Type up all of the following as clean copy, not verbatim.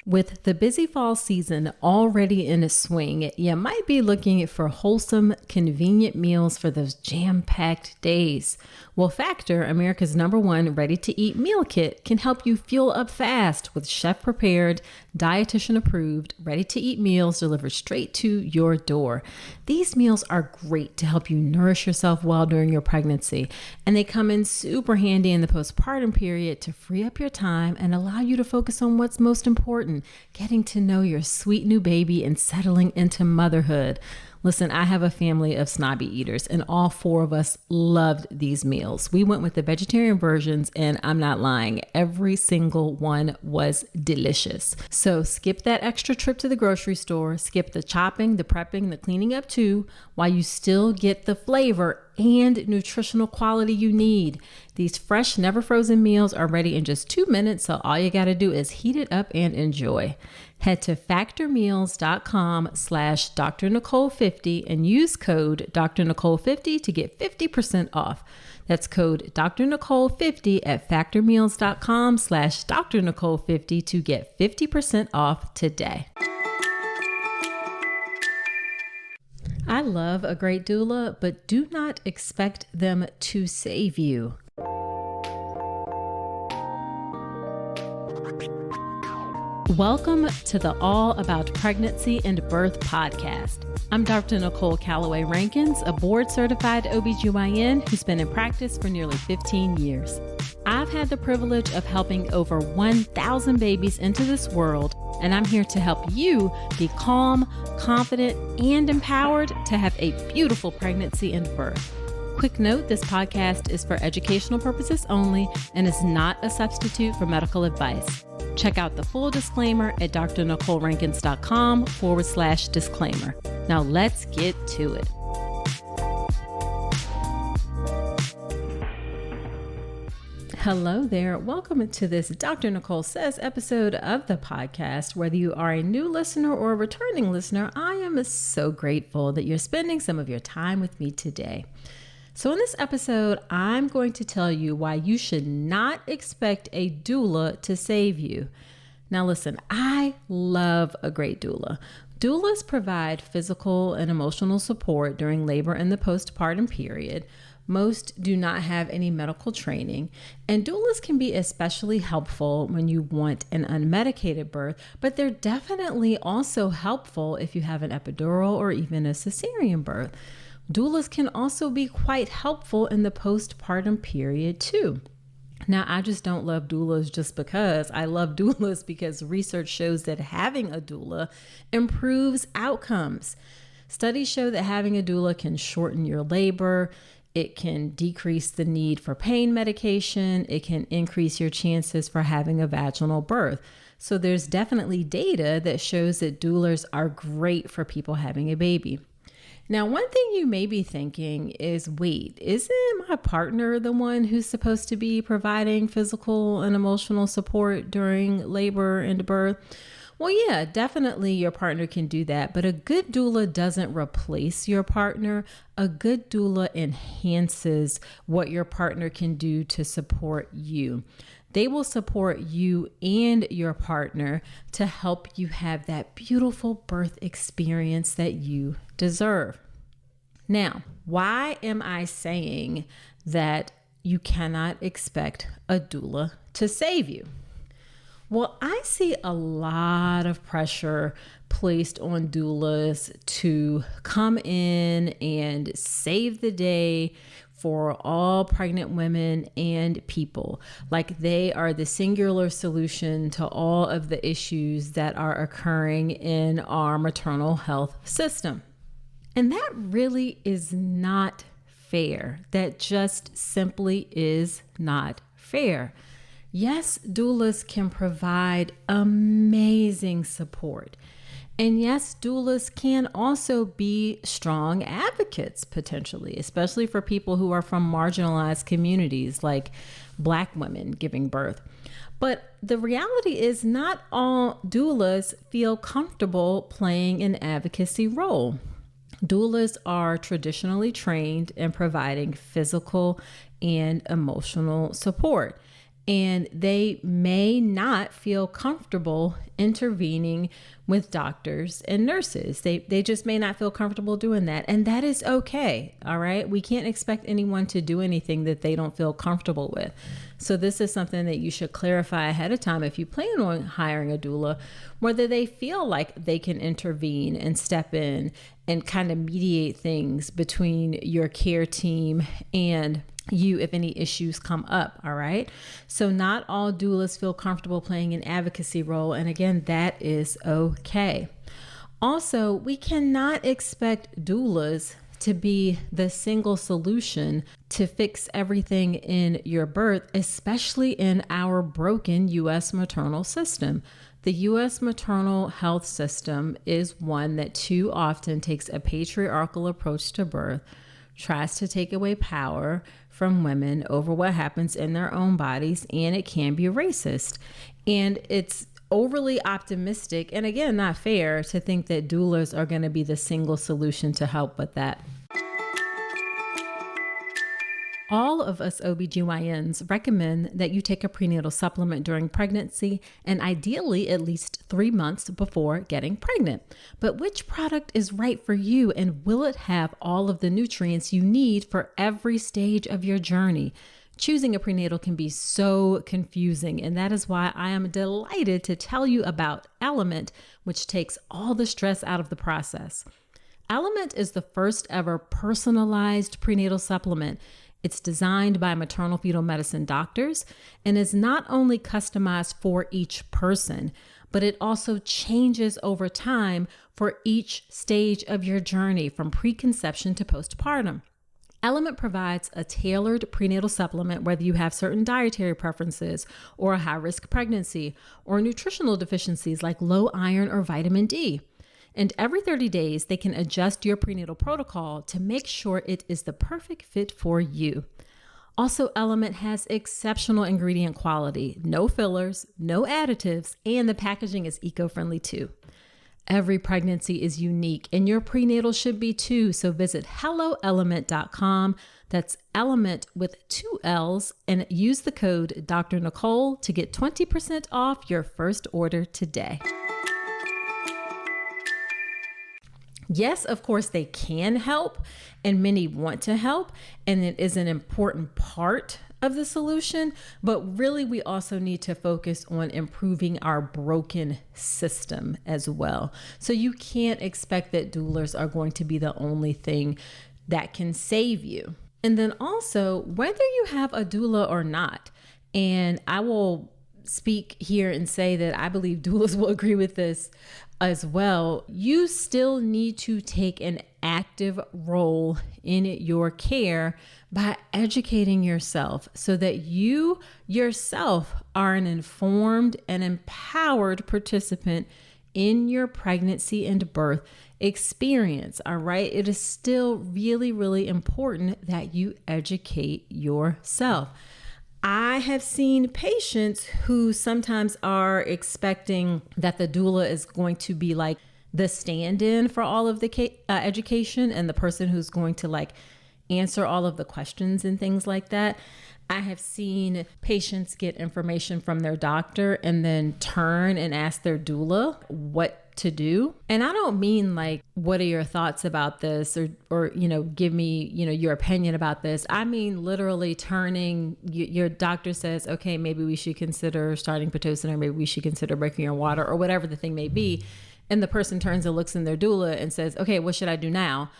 With the busy fall season already in a swing, you might be looking for wholesome, convenient meals for those jam-packed days. Well, Factor, America's #1 ready-to-eat meal kit, can help you fuel up fast with chef-prepared, dietitian-approved, ready-to-eat meals delivered straight to your door. These meals are great to help you nourish yourself well during your pregnancy, and they come in super handy in the postpartum period to free up your time and allow you to focus on what's most important, getting to know your sweet new baby and settling into motherhood. Listen, I have a family of snobby eaters, and all 4 of us loved these meals. We went with the vegetarian versions, and I'm not lying, every single one was delicious. So skip that extra trip to the grocery store, skip the chopping, the prepping, the cleaning up too, while you still get the flavor and nutritional quality you need. These fresh, never frozen meals are ready in just 2 minutes, so all you gotta do is heat it up and enjoy. Head to factormeals.com/Dr. Nicole 50 and use code Dr. Nicole 50 to get 50% off. That's code Dr. Nicole 50 at factormeals.com/Dr. Nicole 50 to get 50% off today. I love a great doula, but do not expect them to save you. Welcome to the All About Pregnancy and Birth podcast. I'm Dr. Nicole Calloway Rankins, a board-certified OBGYN who's been in practice for nearly 15 years. I've had the privilege of helping over 1,000 babies into this world, and I'm here to help you be calm, confident, and empowered to have a beautiful pregnancy and birth. Quick note, this podcast is for educational purposes only and is not a substitute for medical advice. Check out the full disclaimer at drnicolerankins.com/disclaimer. Now let's get to it. Hello there. Welcome to this Dr. Nicole Says episode of the podcast. Whether you are a new listener or a returning listener, I am so grateful that you're spending some of your time with me today. So in this episode, I'm going to tell you why you should not expect a doula to save you. Now listen, I love a great doula. Doulas provide physical and emotional support during labor and the postpartum period. Most do not have any medical training, and doulas can be especially helpful when you want an unmedicated birth, but they're definitely also helpful if you have an epidural or even a cesarean birth. Doulas can also be quite helpful in the postpartum period too. Now, I just don't love doulas just because. I love doulas because research shows that having a doula improves outcomes. Studies show that having a doula can shorten your labor. It can decrease the need for pain medication. It can increase your chances for having a vaginal birth. So there's definitely data that shows that doulas are great for people having a baby. Now, one thing you may be thinking is, wait, isn't my partner the one who's supposed to be providing physical and emotional support during labor and birth? Well, yeah, definitely your partner can do that, but a good doula doesn't replace your partner. A good doula enhances what your partner can do to support you. They will support you and your partner to help you have that beautiful birth experience that you deserve. Now, why am I saying that you cannot expect a doula to save you? Well, I see a lot of pressure placed on doulas to come in and save the day for all pregnant women and people, like they are the singular solution to all of the issues that are occurring in our maternal health system. And that really is not fair. That just simply is not fair. Yes, doulas can provide amazing support. And yes, doulas can also be strong advocates potentially, especially for people who are from marginalized communities like Black women giving birth. But the reality is not all doulas feel comfortable playing an advocacy role. Doulas are traditionally trained in providing physical and emotional support. and they may not feel comfortable intervening with doctors and nurses. They just may not feel comfortable doing that. And that is okay. All right. We can't expect anyone to do anything that they don't feel comfortable with. So this is something that you should clarify ahead of time if you plan on hiring a doula, whether they feel like they can intervene and step in and kind of mediate things between your care team and you if any issues come up. All right. So not all doulas feel comfortable playing an advocacy role. And again, that is okay. Also, we cannot expect doulas to be the single solution to fix everything in your birth, especially in our broken U.S. maternal system. The U.S. maternal health system is one that too often takes a patriarchal approach to birth, tries to take away power from women over what happens in their own bodies, and it can be racist. And it's overly optimistic, and again, not fair to think that doulas are going to be the single solution to help with that. All of us OBGYNs recommend that you take a prenatal supplement during pregnancy and ideally at least 3 months before getting pregnant. But which product is right for you, and will it have all of the nutrients you need for every stage of your journey? Choosing a prenatal can be so confusing, and that is why I am delighted to tell you about Element, which takes all the stress out of the process. Element is the first ever personalized prenatal supplement. It's designed by maternal fetal medicine doctors and is not only customized for each person, but it also changes over time for each stage of your journey from preconception to postpartum. Element provides a tailored prenatal supplement whether you have certain dietary preferences or a high-risk pregnancy or nutritional deficiencies like low iron or vitamin D. And every 30 days, they can adjust your prenatal protocol to make sure it is the perfect fit for you. Also, Element has exceptional ingredient quality, no fillers, no additives, and the packaging is eco-friendly too. Every pregnancy is unique, and your prenatal should be too. So visit helloelement.com. That's Element with 2 L's, and use the code Dr. Nicole to get 20% off your first order today. Yes, of course, they can help, and many want to help, and it is an important part of the solution, but really we also need to focus on improving our broken system as well. So you can't expect that doulas are going to be the only thing that can save you. And then also, whether you have a doula or not, and I will speak here and say that I believe doulas will agree with this as well, you still need to take an active role in your care by educating yourself so that you yourself are an informed and empowered participant in your pregnancy and birth experience. All right. It is still really, really important that you educate yourself. I have seen patients who sometimes are expecting that the doula is going to be like the stand-in for all of the education and the person who's going to like answer all of the questions and things like that. I have seen patients get information from their doctor and then turn and ask their doula what to do. And I don't mean like, what are your thoughts about this? Or give me, your opinion about this. I mean, literally turning, your doctor says, okay, maybe we should consider starting Pitocin, or maybe we should consider breaking your water, or whatever the thing may be. And the person turns and looks in their doula and says, okay, what should I do now?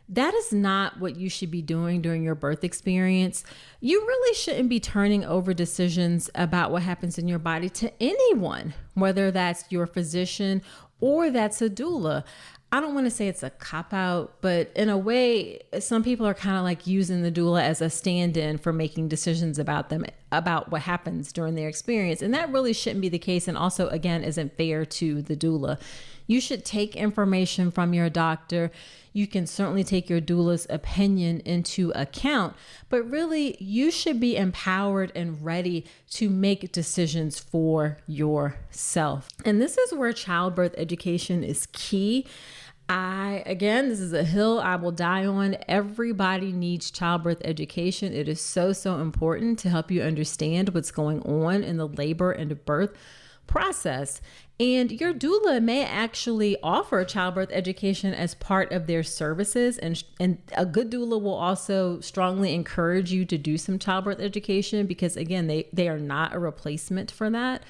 That is not what you should be doing during your birth experience. You really shouldn't be turning over decisions about what happens in your body to anyone, whether that's your physician or that's a doula. I don't want to say it's a cop-out, but in a way, some people are kind of like using the doula as a stand-in for making decisions about them, about what happens during their experience. And that really shouldn't be the case. And also, again, isn't fair to the doula. You should take information from your doctor. You can certainly take your doula's opinion into account, but really you should be empowered and ready to make decisions for yourself. And this is where childbirth education is key. Again, this is a hill I will die on. Everybody needs childbirth education. It is so important to help you understand what's going on in the labor and birth process. And your doula may actually offer childbirth education as part of their services. And a good doula will also strongly encourage you to do some childbirth education because, again, they are not a replacement for that.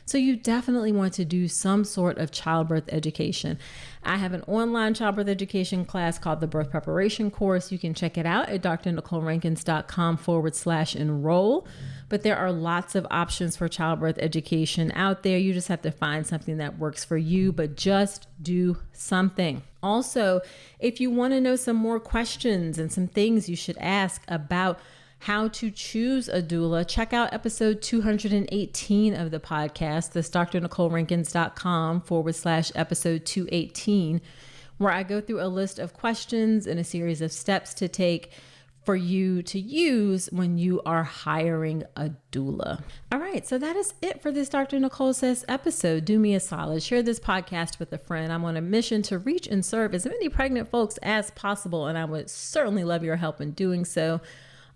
So you definitely want to do some sort of childbirth education. I have an online childbirth education class called the Birth Preparation Course. You can check it out at drnicolerankins.com/enroll. But there are lots of options for childbirth education out there. You just have to find something that works for you, but just do something. Also, if you want to know some more questions and some things you should ask about how to choose a doula, check out episode 218 of the podcast. That's drnicolerankins.com/episode 218, where I go through a list of questions and a series of steps to take for you to use when you are hiring a doula. All right, so that is it for this Dr. Nicole Says episode. Do me a solid, share this podcast with a friend. I'm on a mission to reach and serve as many pregnant folks as possible, and I would certainly love your help in doing so.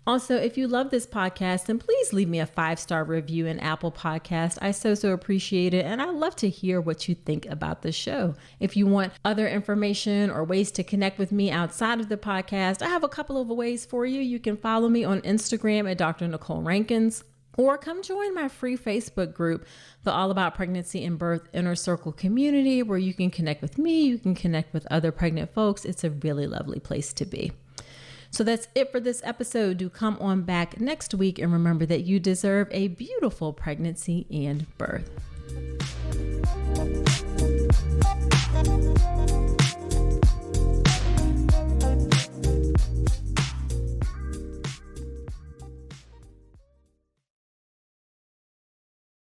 Also, if you love this podcast, then please leave me a 5-star review in Apple Podcast. I so appreciate it. And I love to hear what you think about the show. If you want other information or ways to connect with me outside of the podcast, I have a couple of ways for you. You can follow me on Instagram at Dr. Nicole Rankins, or come join my free Facebook group, the All About Pregnancy and Birth Inner Circle community, where you can connect with me. You can connect with other pregnant folks. It's a really lovely place to be. So that's it for this episode. Do come on back next week and remember that you deserve a beautiful pregnancy and birth.